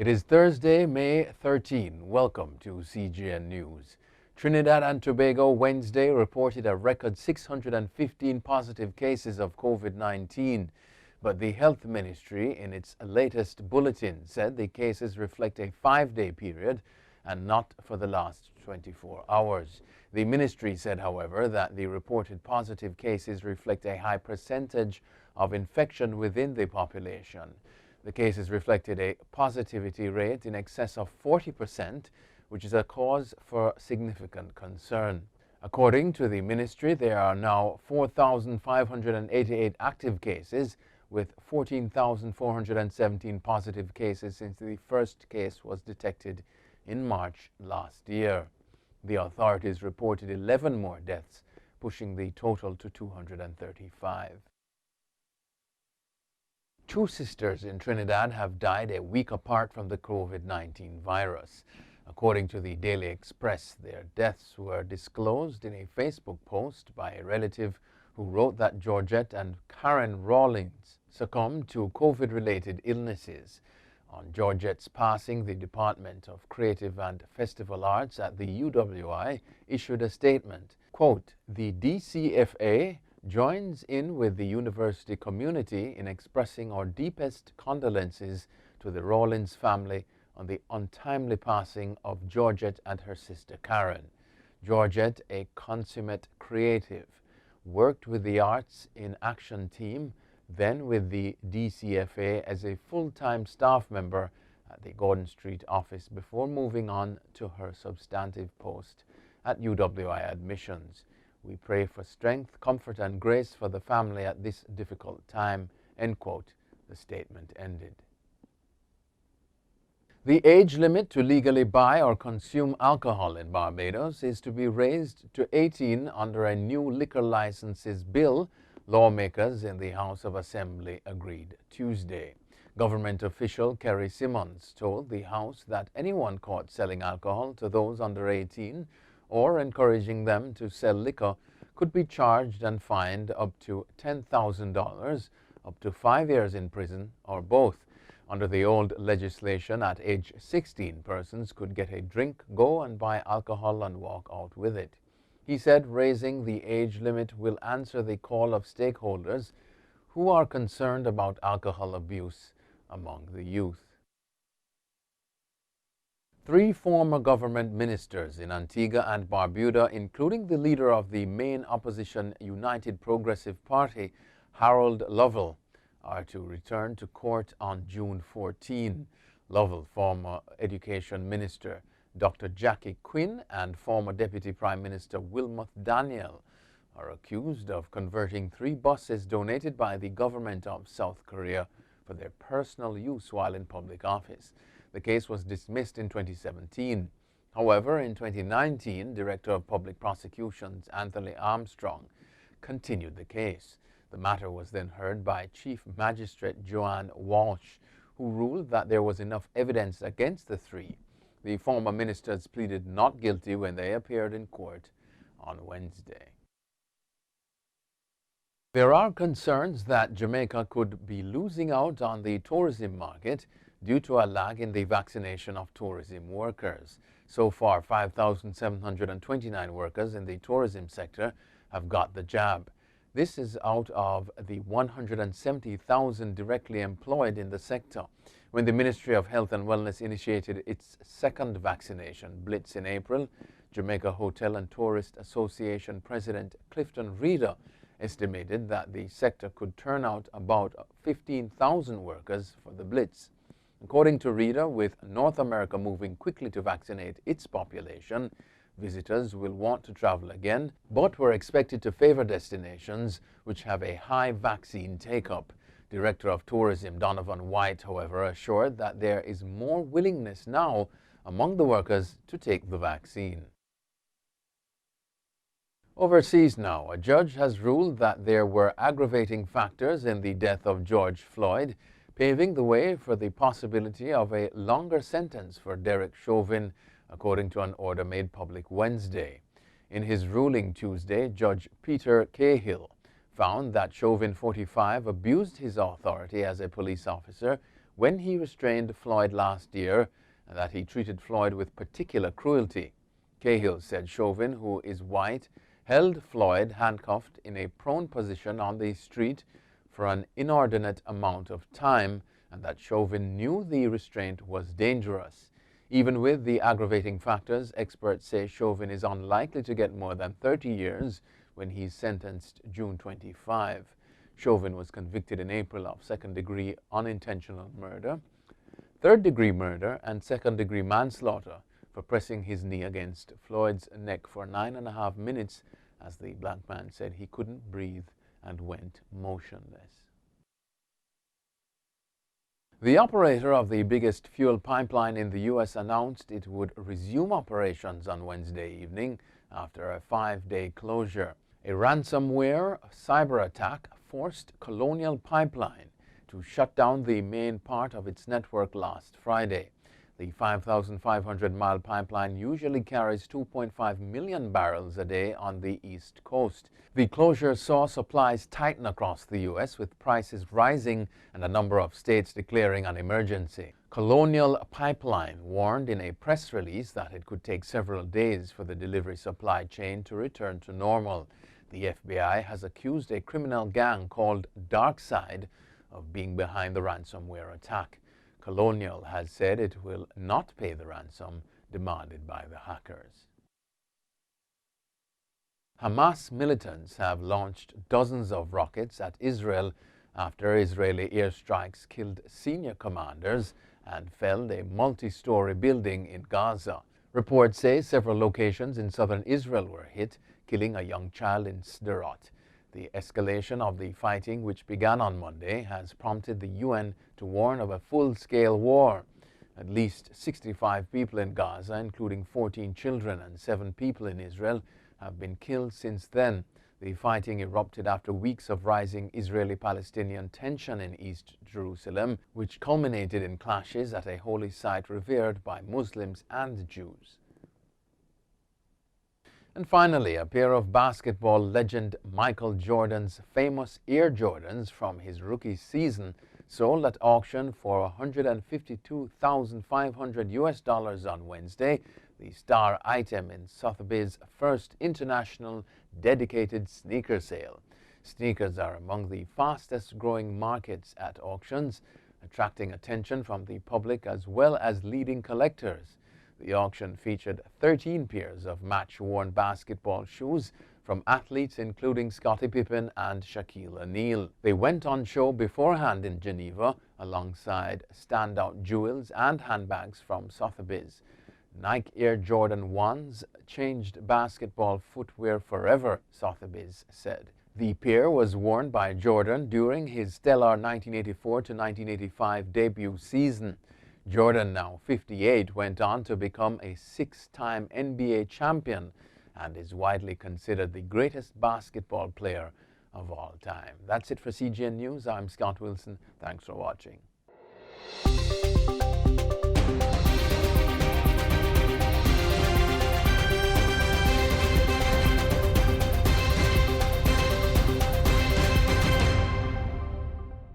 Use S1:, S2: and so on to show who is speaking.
S1: is Thursday, May 13. Welcome to CGN News. Trinidad and Tobago Wednesday reported a record 615 positive cases of COVID-19. But the Health Ministry, in its latest bulletin, said the cases reflect a 5-day period and not for the last 24 hours. The ministry said, however, that the reported positive cases reflect a high percentage of infection within the population. The cases reflected a positivity rate in excess of 40%, which is a cause for significant concern. According to the ministry, there are now 4,588 active cases, with 14,417 positive cases since the first case was detected in March last year. The authorities reported 11 more deaths, pushing the total to 235. Two sisters in Trinidad have died a week apart from the COVID-19 virus. According to the Daily Express, their deaths were disclosed in a Facebook post by a relative who wrote that Georgette and Karen Rawlings succumbed to COVID-related illnesses. On Georgette's passing, the Department of Creative and Festival Arts at the UWI issued a statement. Quote, "The DCFA joins in with the university community in expressing our deepest condolences to the Rawlings family on the untimely passing of Georgette and her sister Karen. Georgette, a consummate creative, worked with the Arts in Action team, then with the DCFA as a full-time staff member at the Gordon Street office before moving on to her substantive post at UWI Admissions. We pray for strength, comfort, and grace for the family at this difficult time," end quote, the statement ended. The age limit to legally buy or consume alcohol in Barbados is to be raised to 18 under a new liquor licenses bill lawmakers in the House of Assembly agreed Tuesday. Government official Kerry Simmons told the House that anyone caught selling alcohol to those under 18 or encouraging them to sell liquor could be charged and fined up to $10,000, up to 5 years in prison, or both. Under the old legislation, at age 16, persons could get a drink, go and buy alcohol and walk out with it. He said raising the age limit will answer the call of stakeholders who are concerned about alcohol abuse among the youth. 3 former government ministers in Antigua and Barbuda, including the leader of the main opposition United Progressive Party, Harold Lovell, are to return to court on June 14. Lovell, former Education Minister Dr. Jackie Quinn, and former Deputy Prime Minister Wilmoth Daniel are accused of converting 3 buses donated by the government of South Korea for their personal use while in public office. The case was dismissed in 2017. However, in 2019, Director of Public Prosecutions Anthony Armstrong continued the case. The matter was then heard by Chief Magistrate Joanne Walsh, who ruled that there was enough evidence against the 3. The former ministers pleaded not guilty when they appeared in court on Wednesday. There are concerns that Jamaica could be losing out on the tourism market due to a lag in the vaccination of tourism workers. So far, 5,729 workers in the tourism sector have got the jab. This is out of the 170,000 directly employed in the sector. When the Ministry of Health and Wellness initiated its second vaccination blitz in April, Jamaica Hotel and Tourist Association President Clifton Reeder estimated that the sector could turn out about 15,000 workers for the blitz. According to Reeder, with North America moving quickly to vaccinate its population, visitors will want to travel again, but were expected to favor destinations which have a high vaccine take-up. Director of Tourism Donovan White, however, assured that there is more willingness now among the workers to take the vaccine. Overseas now, a judge has ruled that there were aggravating factors in the death of George Floyd, paving the way for the possibility of a longer sentence for Derek Chauvin, according to an order made public Wednesday. In his ruling Tuesday, Judge Peter Cahill found that Chauvin, 45, abused his authority as a police officer when he restrained Floyd last year and that he treated Floyd with particular cruelty. Cahill said Chauvin, who is white, held Floyd handcuffed in a prone position on the street for an inordinate amount of time, and that Chauvin knew the restraint was dangerous. Even with the aggravating factors, experts say Chauvin is unlikely to get more than 30 years when he's sentenced June 25. Chauvin was convicted in April of second-degree unintentional murder, third-degree murder, and second-degree manslaughter for pressing his knee against Floyd's neck for 9.5 minutes as the black man said he couldn't breathe and went motionless. The operator of the biggest fuel pipeline in the U.S. announced it would resume operations on Wednesday evening after a 5-day closure. A ransomware cyber attack forced Colonial Pipeline to shut down the main part of its network last Friday. The 5,500-mile pipeline usually carries 2.5 million barrels a day on the East Coast. The closure saw supplies tighten across the U.S., with prices rising and a number of states declaring an emergency. Colonial Pipeline warned in a press release that it could take several days for the delivery supply chain to return to normal. The FBI has accused a criminal gang called Darkside of being behind the ransomware attack. Colonial has said it will not pay the ransom demanded by the hackers. Hamas militants have launched dozens of rockets at Israel after Israeli airstrikes killed senior commanders and felled a multi-story building in Gaza. Reports say several locations in southern Israel were hit, killing a young child in Sderot. The escalation of the fighting, which began on Monday, has prompted the UN to warn of a full-scale war. At least 65 people in Gaza, including 14 children and 7 people in Israel, have been killed since then. The fighting erupted after weeks of rising Israeli-Palestinian tension in East Jerusalem, which culminated in clashes at a holy site revered by Muslims and Jews. And finally, a pair of basketball legend Michael Jordan's famous Air Jordans from his rookie season sold at auction for $152,500 on Wednesday, the star item in Sotheby's first international dedicated sneaker sale. Sneakers are among the fastest growing markets at auctions, attracting attention from the public as well as leading collectors. The auction featured 13 pairs of match-worn basketball shoes from athletes including Scottie Pippen and Shaquille O'Neal. They went on show beforehand in Geneva alongside standout jewels and handbags from Sotheby's. Nike Air Jordan 1s changed basketball footwear forever, Sotheby's said. The pair was worn by Jordan during his stellar 1984 to 1985 debut season. Jordan, now 58, went on to become a 6-time NBA champion and is widely considered the greatest basketball player of all time. That's it for CGN News. I'm Scott Wilson. Thanks for watching.